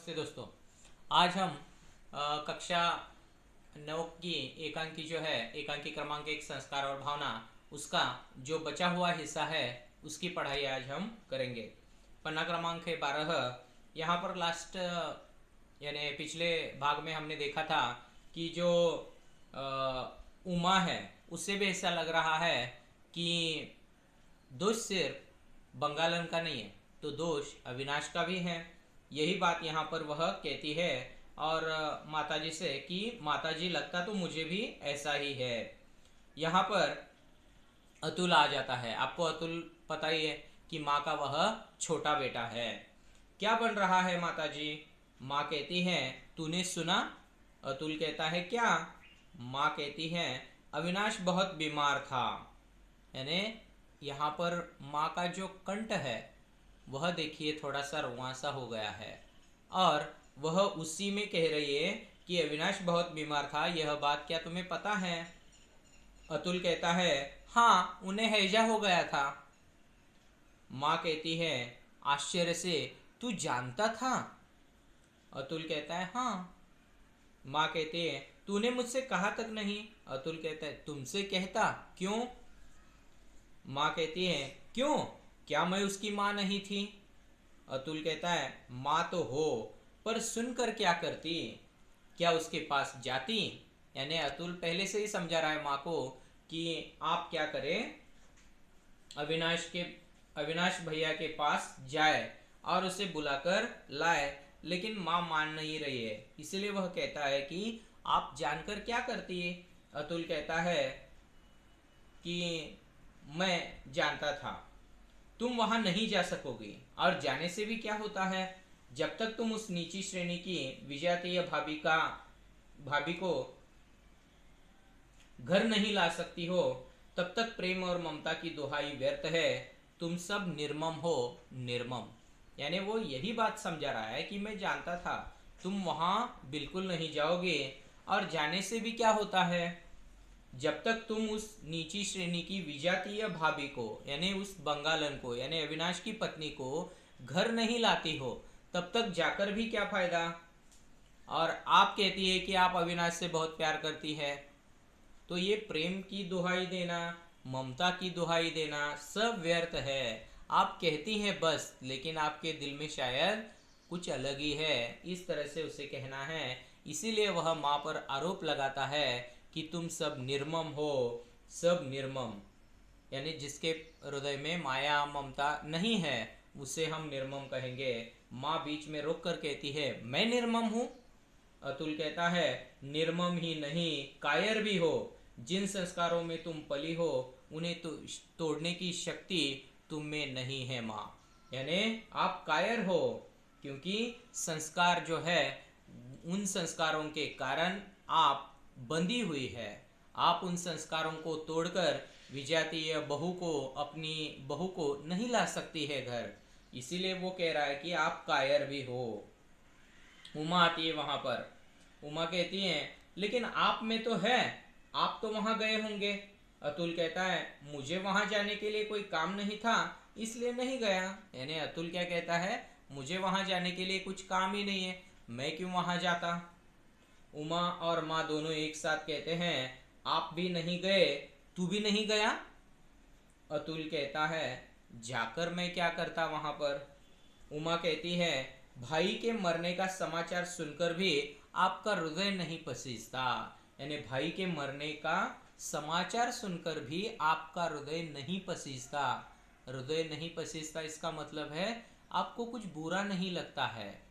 नमस्ते दोस्तों। आज हम कक्षा 9 की एकांकी जो है एकांकी क्रमांक 1 संस्कार और भावना, उसका जो बचा हुआ हिस्सा है उसकी पढ़ाई आज हम करेंगे। पन्ना क्रमांक है 12। यहाँ पर लास्ट यानी पिछले भाग में हमने देखा था कि जो उमा है उससे भी ऐसा लग रहा है कि दोष सिर्फ बंगालन का नहीं है, तो दोष अविनाश का भी है। यही बात यहाँ पर वह कहती है और माताजी से कि माताजी लगता तो मुझे भी ऐसा ही है। यहाँ पर अतुल आ जाता है। आपको अतुल पता ही है कि माँ का वह छोटा बेटा है। क्या बन रहा है माताजी? माँ कहती है तूने सुना? अतुल कहता है क्या? माँ कहती है अविनाश बहुत बीमार था। यानी यहाँ पर माँ का जो कंठ है वह देखिए थोड़ा सा रुआंसा हो गया है और वह उसी में कह रही है कि अविनाश बहुत बीमार था। यह बात क्या तुम्हें पता है? अतुल कहता है हाँ, उन्हें हैजा हो गया था। माँ कहती है आश्चर्य से, तू जानता था? अतुल कहता है हाँ। माँ कहती है तूने मुझसे कहा तक नहीं। अतुल कहता है तुमसे कहता क्यों? माँ कहती है क्यों, क्या मैं उसकी माँ नहीं थी? अतुल कहता है माँ तो हो, पर सुनकर क्या करती? क्या उसके पास जाती? यानी अतुल पहले से ही समझा रहा है माँ को कि आप क्या करें, अविनाश भैया के पास जाए और उसे बुलाकर लाए। लेकिन माँ मान नहीं रही है, इसलिए वह कहता है कि आप जानकर क्या करती? अतुल कहता है कि मैं जानता था तुम वहां नहीं जा सकोगी, और जाने से भी क्या होता है, जब तक तुम उस नीची श्रेणी की विजातीय भाभी को घर नहीं ला सकती हो, तब तक प्रेम और ममता की दुहाई व्यर्थ है। तुम सब निर्मम हो, निर्मम। यानी वो यही बात समझा रहा है कि मैं जानता था तुम वहां बिल्कुल नहीं जाओगे, और जाने से भी क्या होता है, जब तक तुम उस नीची श्रेणी की विजातीय भाभी को यानी उस बंगालन को यानी अविनाश की पत्नी को घर नहीं लाती हो, तब तक जाकर भी क्या फायदा। और आप कहती है कि आप अविनाश से बहुत प्यार करती है, तो ये प्रेम की दुहाई देना, ममता की दुहाई देना सब व्यर्थ है। आप कहती हैं बस, लेकिन आपके दिल में शायद कुछ अलग ही है, इस तरह से उसे कहना है। इसीलिए वह माँ पर आरोप लगाता है कि तुम सब निर्मम हो, सब निर्मम। यानी जिसके हृदय में माया ममता नहीं है उसे हम निर्मम कहेंगे। माँ बीच में रोक कर कहती है मैं निर्मम हूँ? अतुल कहता है निर्मम ही नहीं, कायर भी हो। जिन संस्कारों में तुम पली हो उन्हें तो तोड़ने की शक्ति तुम में नहीं है माँ। यानी आप कायर हो, क्योंकि संस्कार जो है उन संस्कारों के कारण आप बंधी हुई है। आप उन संस्कारों को तोड़कर विजातीय बहू को, अपनी बहू को नहीं ला सकती है घर। इसीलिए वो कह रहा है कि आप कायर भी हो। उमा आती है वहां पर। उमा कहती है लेकिन आप में तो है, आप तो वहां गए होंगे। अतुल कहता है मुझे वहां जाने के लिए कोई काम नहीं था, इसलिए नहीं गया। यानी अतुल क्या कहता है, मुझे वहां जाने के लिए कुछ काम ही नहीं है, मैं क्यों वहां जाता। उमा और माँ दोनों एक साथ कहते हैं आप भी नहीं गए, तू भी नहीं गया। अतुल कहता है जाकर मैं क्या करता वहां पर। उमा कहती है भाई के मरने का समाचार सुनकर भी आपका हृदय नहीं पसीजता। यानी भाई के मरने का समाचार सुनकर भी आपका हृदय नहीं पसीजता। हृदय नहीं पसीजता इसका मतलब है आपको कुछ बुरा नहीं लगता है,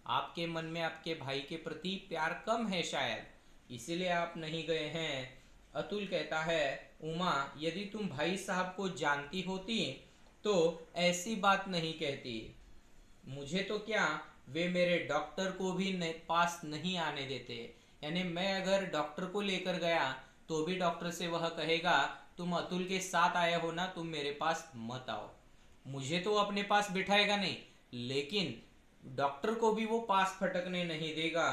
आपके मन में आपके भाई के प्रति प्यार कम है शायद, इसीलिए आप नहीं गए हैं। अतुल कहता है उमा, यदि तुम भाई साहब को जानती होती तो ऐसी बात नहीं कहती। मुझे तो क्या, वे मेरे डॉक्टर को भी पास नहीं आने देते। यानी मैं अगर डॉक्टर को लेकर गया तो भी डॉक्टर से वह कहेगा तुम अतुल के साथ आए हो ना, तुम मेरे पास मत आओ। मुझे तो अपने पास बिठाएगा नहीं, लेकिन डॉक्टर को भी वो पास फटकने नहीं देगा,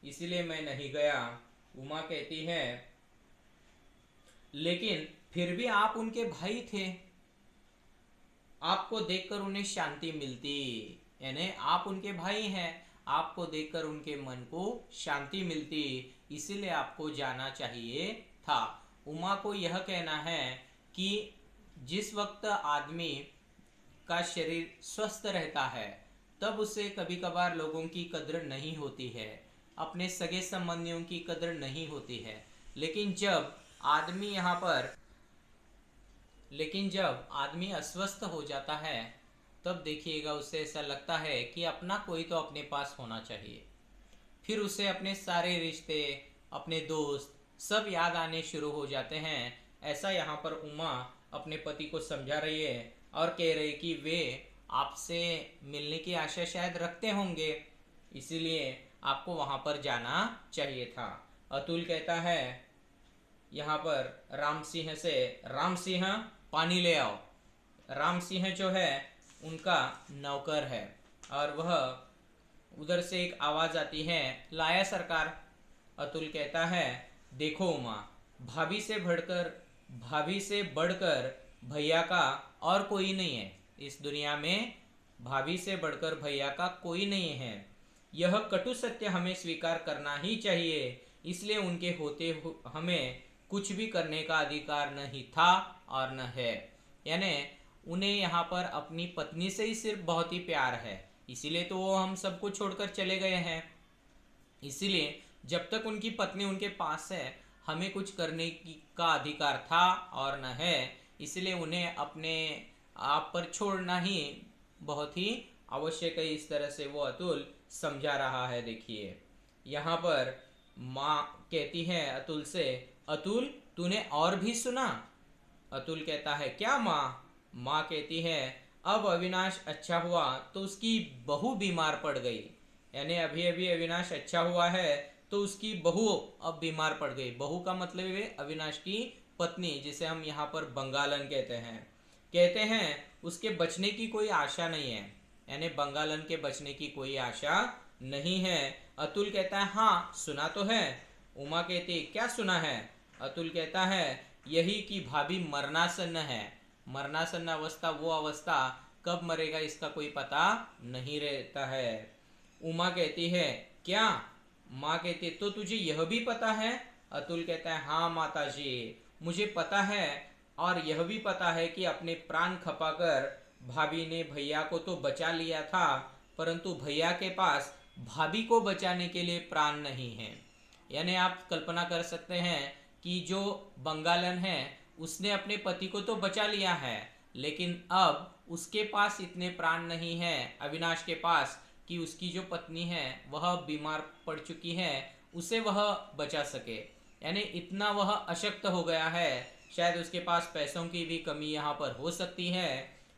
इसलिए मैं नहीं गया। उमा कहती है लेकिन फिर भी आप उनके भाई थे, आपको देखकर उन्हें शांति मिलती। यानी आप उनके भाई हैं, आपको देखकर उनके मन को शांति मिलती, इसीलिए आपको जाना चाहिए था। उमा को यह कहना है कि जिस वक्त आदमी का शरीर स्वस्थ रहता है तब उसे कभी कभार लोगों की कद्र नहीं होती है, अपने सगे संबंधियों की कद्र नहीं होती है। लेकिन जब आदमी अस्वस्थ हो जाता है तब देखिएगा उसे ऐसा लगता है कि अपना कोई तो अपने पास होना चाहिए। फिर उसे अपने सारे रिश्ते, अपने दोस्त सब याद आने शुरू हो जाते हैं। ऐसा यहाँ पर उमा अपने पति को समझा रही है और कह रही कि वे आपसे मिलने की आशा शायद रखते होंगे, इसीलिए आपको वहां पर जाना चाहिए था। अतुल कहता है यहाँ पर राम सिंह से, राम सिंह पानी ले आओ। राम सिंह जो है उनका नौकर है और वह उधर से एक आवाज आती है, लाया सरकार। अतुल कहता है देखो उमा, भाभी से बढ़कर भैया का और कोई नहीं है इस दुनिया में, भाभी से बढ़कर भैया का कोई नहीं है। यह कटु सत्य हमें स्वीकार करना ही चाहिए, इसलिए उनके होते हमें कुछ भी करने का अधिकार नहीं था और न है। यानी उन्हें यहाँ पर अपनी पत्नी से ही सिर्फ बहुत ही प्यार है, इसीलिए तो वो हम सबको छोड़कर चले गए हैं। इसीलिए जब तक उनकी पत्नी उनके पास है हमें कुछ करने का अधिकार था और न है, इसलिए उन्हें अपने आप पर छोड़ना ही बहुत ही आवश्यक है। इस तरह से वो अतुल समझा रहा है। देखिए यहाँ पर माँ कहती है अतुल से, अतुल तूने और भी सुना? अतुल कहता है क्या माँ? माँ कहती है अब अविनाश अच्छा हुआ तो उसकी बहू बीमार पड़ गई। यानी अभी अभी अविनाश अच्छा हुआ है तो उसकी बहू अब बीमार पड़ गई। बहू का मतलब है अविनाश की पत्नी, जिसे हम यहाँ पर बंगालन कहते हैं उसके बचने की कोई आशा नहीं है। यानी बंगालन के बचने की कोई आशा नहीं है। अतुल कहता है हाँ सुना तो है। उमा कहती क्या सुना है? अतुल कहता है यही कि भाभी मरणासन्न है। मरणासन्न अवस्था वो अवस्था, कब मरेगा इसका कोई पता नहीं रहता है। उमा कहती है क्या? माँ कहती है तो तुझे यह भी पता है? अतुल कहता है हाँ माताजी, मुझे पता है और यह भी पता है कि अपने प्राण खपाकर भाभी ने भैया को तो बचा लिया था, परंतु भैया के पास भाभी को बचाने के लिए प्राण नहीं है। यानी आप कल्पना कर सकते हैं कि जो बंगालन है उसने अपने पति को तो बचा लिया है, लेकिन अब उसके पास इतने प्राण नहीं है अविनाश के पास कि उसकी जो पत्नी है वह बीमार पड़ चुकी है, उसे वह बचा सके। यानी इतना वह अशक्त हो गया है, शायद उसके पास पैसों की भी कमी यहाँ पर हो सकती है।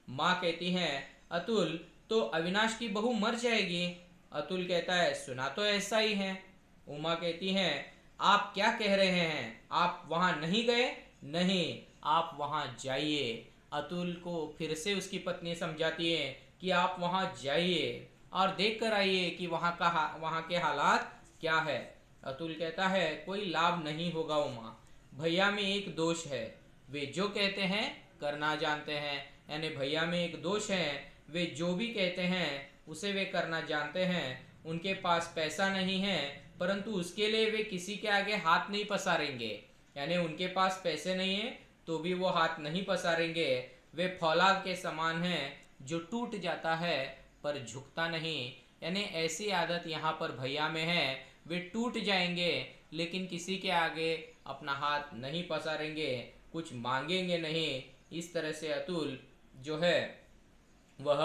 माँ कहती है अतुल तो अविनाश की बहू मर जाएगी। अतुल कहता है सुना तो ऐसा ही है। उमा कहती है आप क्या कह रहे हैं? आप वहां नहीं गए? नहीं, आप वहां जाइए। अतुल को फिर से उसकी पत्नी समझाती है कि आप वहां जाइए और देख कर आइए कि वहां के हालात क्या है। अतुल कहता है कोई लाभ नहीं होगा उमा, भैया में एक दोष है, वे जो कहते हैं करना जानते हैं। यानी भैया में एक दोष है, वे जो भी कहते हैं उसे वे करना जानते हैं। उनके पास पैसा नहीं है परंतु उसके लिए वे किसी के आगे हाथ नहीं पसारेंगे। यानी उनके पास पैसे नहीं है तो भी वो हाथ नहीं पसारेंगे। वे फौलाद के समान हैं जो टूट जाता है पर झुकता नहीं। यानी ऐसी आदत यहाँ पर भैया में है, वे टूट जाएंगे लेकिन किसी के आगे अपना हाथ नहीं पसारेंगे, कुछ मांगेंगे नहीं। इस तरह से अतुल जो है वह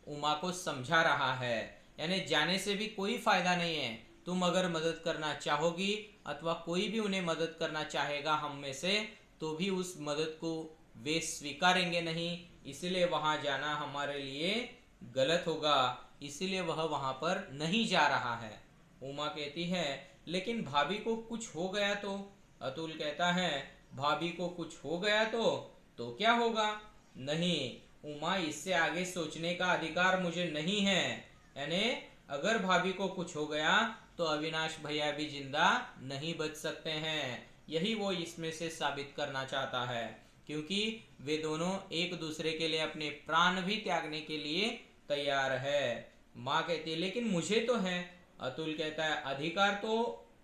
उमा को समझा रहा है। यानी जाने से भी कोई फायदा नहीं है। तुम अगर मदद करना चाहोगी अथवा कोई भी उन्हें मदद करना चाहेगा हम में से, तो भी उस मदद को वे स्वीकारेंगे नहीं, इसलिए वहां जाना हमारे लिए गलत होगा, इसीलिए वह वहां पर नहीं जा रहा है। उमा कहती है लेकिन भाभी को कुछ हो गया तो? अतुल कहता है भाभी को कुछ हो गया तो क्या होगा? नहीं उमा, इससे आगे सोचने का अधिकार मुझे नहीं है। यानी अगर भाभी को कुछ हो गया तो अविनाश भैया भी जिंदा नहीं बच सकते हैं। यही वो इसमें से साबित करना चाहता है, क्योंकि वे दोनों एक दूसरे के लिए अपने प्राण भी त्यागने के लिए तैयार है। माँ कहती है लेकिन मुझे तो है। अतुल कहता है अधिकार तो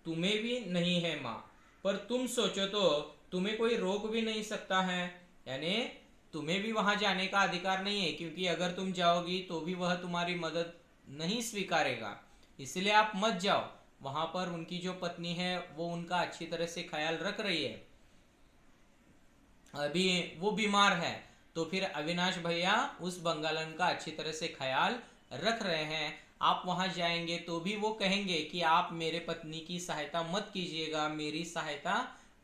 तुम्हें भी नहीं है माँ, पर तुम सोचो तो तुम्हें कोई रोक भी नहीं सकता है। यानी तुम्हें भी वहां जाने का अधिकार नहीं है, क्योंकि अगर तुम जाओगी तो भी वह तुम्हारी मदद नहीं स्वीकारेगा। इसलिए आप मत जाओ। वहां पर उनकी जो पत्नी है वो उनका अच्छी तरह से ख्याल रख रही है, अभी वो बीमार है। तो फिर अविनाश भैया उस बंगालन का अच्छी तरह से ख्याल रख रहे हैं। आप वहां जाएंगे तो भी वो कहेंगे कि आप मेरे पत्नी की सहायता मत कीजिएगा, मेरी सहायता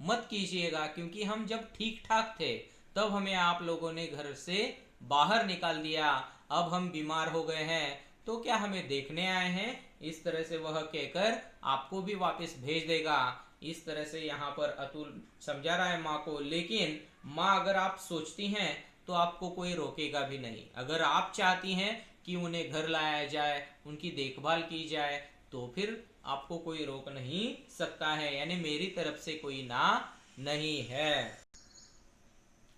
मत कीजिएगा, क्योंकि हम जब ठीक ठाक थे तब हमें आप लोगों ने घर से बाहर निकाल दिया। अब हम बीमार हो गए हैं तो क्या हमें देखने आए हैं? इस तरह से वह कहकर आपको भी वापस भेज देगा। इस तरह से यहाँ पर अतुल समझा रहा है माँ को। लेकिन माँ, अगर आप सोचती हैं तो आपको कोई रोकेगा भी नहीं। अगर आप चाहती हैं कि उन्हें घर लाया जाए, उनकी देखभाल की जाए, तो फिर आपको कोई रोक नहीं सकता है। यानी मेरी तरफ से कोई ना नहीं है।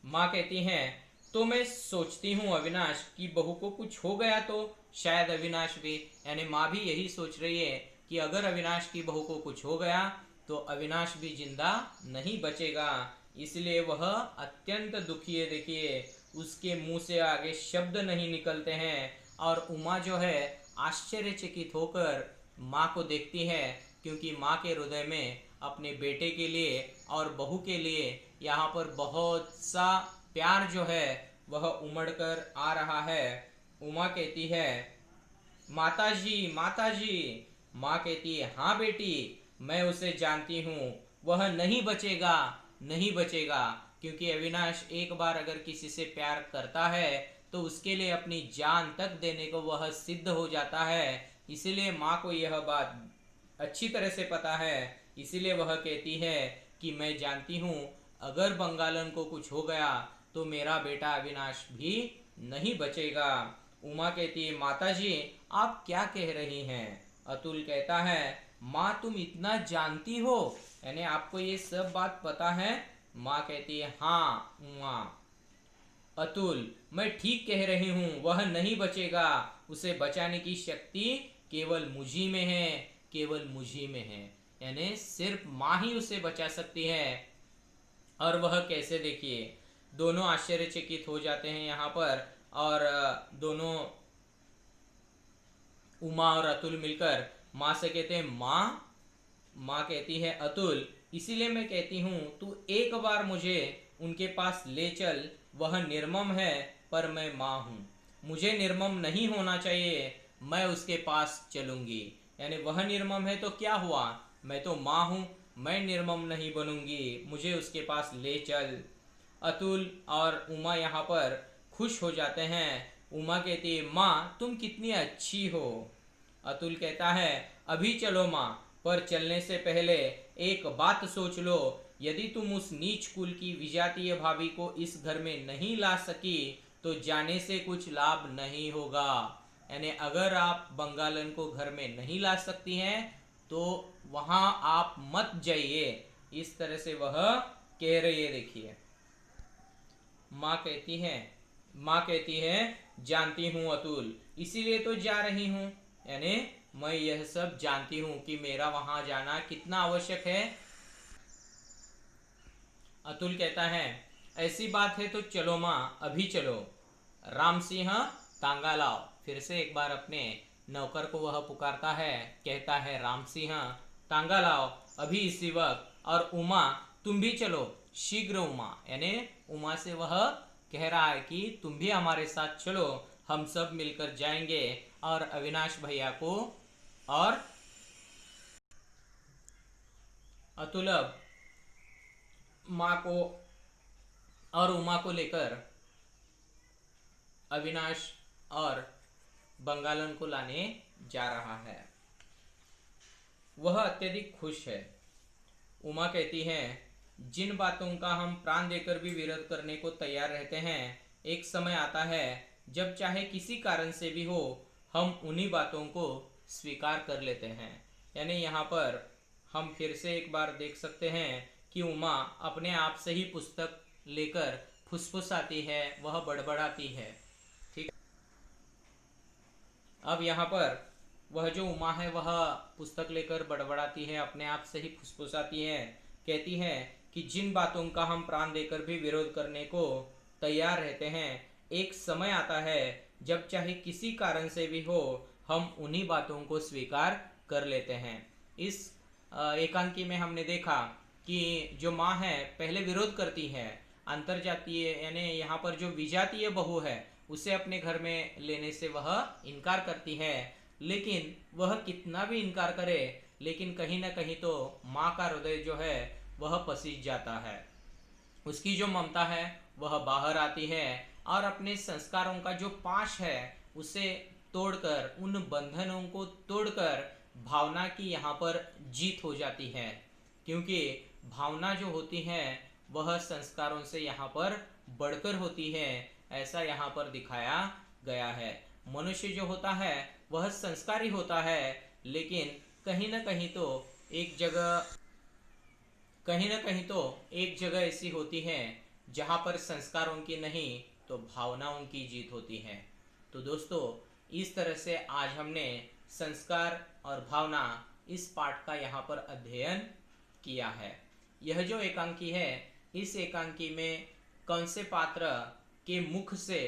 माँ कहती हैं तो मैं सोचती हूँ अविनाश की बहू को कुछ हो गया तो शायद अविनाश भी, यानी माँ भी यही सोच रही है कि अगर अविनाश की बहू को कुछ हो गया तो अविनाश भी जिंदा नहीं बचेगा। इसलिए वह अत्यंत दुखी है। देखिए उसके मुंह से आगे शब्द नहीं निकलते हैं। और उमा जो है आश्चर्यचकित होकर माँ को देखती है, क्योंकि माँ के हृदय में अपने बेटे के लिए और बहू के लिए यहाँ पर बहुत सा प्यार जो है वह उमड़ कर आ रहा है। उमा कहती है माताजी, माताजी। माँ कहती है हाँ बेटी, मैं उसे जानती हूँ, वह नहीं बचेगा, नहीं बचेगा। क्योंकि अविनाश एक बार अगर किसी से प्यार करता है तो उसके लिए अपनी जान तक देने को वह सिद्ध हो जाता है। इसीलिए माँ को यह बात अच्छी तरह से पता है। इसीलिए वह कहती है कि मैं जानती हूँ अगर बंगालन को कुछ हो गया तो मेरा बेटा अविनाश भी नहीं बचेगा। उमा कहती है माताजी आप क्या कह रही हैं? अतुल कहता है माँ तुम इतना जानती हो, यानी आपको ये सब बात पता है? माँ कहती है हाँ उमा। अतुल मैं ठीक कह रही हूँ, वह नहीं बचेगा। उसे बचाने की शक्ति केवल मुझी में है, केवल मुझी में है। यानी सिर्फ माँ ही उसे बचा सकती है। और वह कैसे, देखिए दोनों आश्चर्यचकित हो जाते हैं यहाँ पर। और दोनों उमा और अतुल मिलकर माँ से कहते हैं माँ। माँ कहती है अतुल इसीलिए मैं कहती हूँ तू एक बार मुझे उनके पास ले चल। वह निर्मम है पर मैं माँ हूँ, मुझे निर्मम नहीं होना चाहिए, मैं उसके पास चलूंगी। यानी वह निर्मम है तो क्या हुआ, मैं तो माँ हूँ, मैं निर्मम नहीं बनूंगी, मुझे उसके पास ले चल। अतुल और उमा यहाँ पर खुश हो जाते हैं। उमा कहती है माँ तुम कितनी अच्छी हो। अतुल कहता है अभी चलो माँ, पर चलने से पहले एक बात सोच लो, यदि तुम उस नीच कुल की विजातीय भाभी को इस घर में नहीं ला सकी तो जाने से कुछ लाभ नहीं होगा। यानी अगर आप बंगालन को घर में नहीं ला सकती हैं तो वहां आप मत जाइए। इस तरह से वह कह रही है। देखिए माँ कहती है, माँ कहती है जानती हूँ अतुल, इसीलिए तो जा रही हूँ। यानी मैं यह सब जानती हूँ कि मेरा वहां जाना कितना आवश्यक है। अतुल कहता है ऐसी बात है तो चलो माँ, अभी चलो। राम सिंह तांगा लाओ। फिर से एक बार अपने नौकर को वह पुकारता है, कहता है राम सिंह तांगा लाओ अभी इसी वक्त। और उमा तुम भी चलो शीघ्र। उमा यानी उमा से वह कह रहा है कि तुम भी हमारे साथ चलो, हम सब मिलकर जाएंगे और अविनाश भैया को और अतुल अब माँ को और उमा को लेकर अविनाश और बंगालन को लाने जा रहा है। वह अत्यधिक खुश है। उमा कहती है जिन बातों का हम प्राण देकर भी विरोध करने को तैयार रहते हैं, एक समय आता है जब चाहे किसी कारण से भी हो हम उन्हीं बातों को स्वीकार कर लेते हैं। यानी यहाँ पर हम फिर से एक बार देख सकते हैं कि उमा अपने आप से ही पुस्तक लेकर फुसफुसाती है, वह बड़बड़ाती है। ठीक। अब यहाँ पर वह जो उमा है वह पुस्तक लेकर बड़बड़ाती है, अपने आप से ही फुसफुसाती है, कहती है कि जिन बातों का हम प्राण देकर भी विरोध करने को तैयार रहते हैं, एक समय आता है जब चाहे किसी कारण से भी हो हम उन्हीं बातों को स्वीकार कर लेते हैं। इस एकांकी में हमने देखा कि जो माँ है पहले विरोध करती है, अंतरजातीय यानी यहाँ पर जो विजातीय बहू है उसे अपने घर में लेने से वह इनकार करती है, लेकिन वह कितना भी इनकार करे लेकिन कहीं ना कहीं तो माँ का हृदय जो है वह पसीज जाता है। उसकी जो ममता है वह बाहर आती है और अपने संस्कारों का जो पाश है उसे तोड़कर, उन बंधनों को तोड़कर भावना की यहाँ पर जीत हो जाती है, क्योंकि भावना जो होती है वह संस्कारों से यहाँ पर बढ़कर होती है, ऐसा यहाँ पर दिखाया गया है। मनुष्य जो होता है वह संस्कारी होता है, लेकिन कहीं ना कहीं तो एक जगह ऐसी होती है जहाँ पर संस्कारों की नहीं तो भावनाओं की जीत होती है। तो दोस्तों, इस तरह से आज हमने संस्कार और भावना इस पाठ का यहाँ पर अध्ययन किया है। यह जो एकांकी है, इस एकांकी में कौन से पात्र के मुख से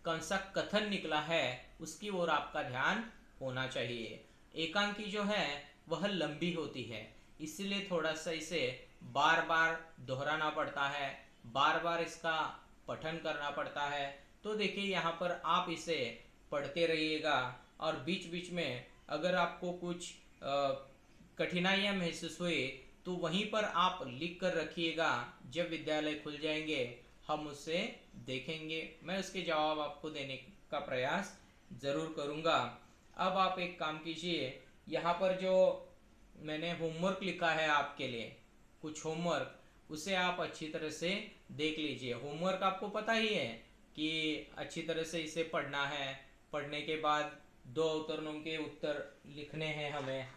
कौन सा कथन निकला है उसकी ओर आपका ध्यान होना चाहिए। एकांकी जो है वह लंबी होती है, इसलिए थोड़ा सा इसे बार बार दोहराना पड़ता है, बार बार इसका पठन करना पड़ता है। तो देखिए यहाँ पर आप इसे पढ़ते रहिएगा और बीच बीच में अगर आपको कुछ कठिनाइयाँ महसूस हुई तो वहीं पर आप लिख कर रखिएगा। जब विद्यालय खुल जाएंगे हम उसे देखेंगे, मैं उसके जवाब आपको देने का प्रयास ज़रूर करूँगा। अब आप एक काम कीजिए, यहाँ पर जो मैंने होमवर्क लिखा है आपके लिए, कुछ होमवर्क, उसे आप अच्छी तरह से देख लीजिए। होमवर्क आपको पता ही है कि अच्छी तरह से इसे पढ़ना है, पढ़ने के बाद 2 अवतरणों के उत्तर लिखने हैं हमें।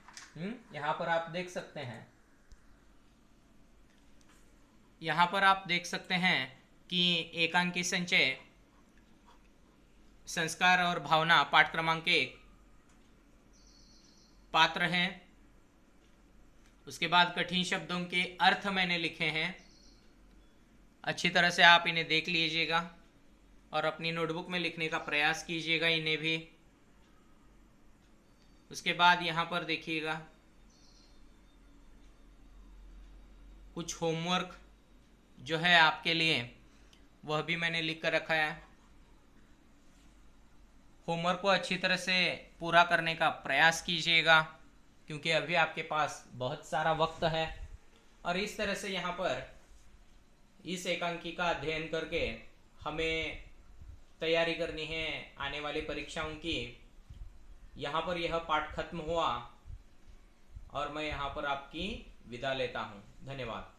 यहाँ पर आप देख सकते हैं, यहाँ पर आप देख सकते हैं कि एकांकी संचय संस्कार और भावना पाठ क्रमांक 1 पात्र हैं। उसके बाद कठिन शब्दों के अर्थ मैंने लिखे हैं, अच्छी तरह से आप इन्हें देख लीजिएगा और अपनी नोटबुक में लिखने का प्रयास कीजिएगा इन्हें भी। उसके बाद यहाँ पर देखिएगा कुछ होमवर्क जो है आपके लिए वह भी मैंने लिख कर रखा है। होमवर्क को अच्छी तरह से पूरा करने का प्रयास कीजिएगा क्योंकि अभी आपके पास बहुत सारा वक्त है। और इस तरह से यहाँ पर इस एकांकी का अध्ययन करके हमें तैयारी करनी है आने वाली परीक्षाओं की। यहाँ पर यह पाठ खत्म हुआ और मैं यहाँ पर आपकी विदा लेता हूँ। धन्यवाद।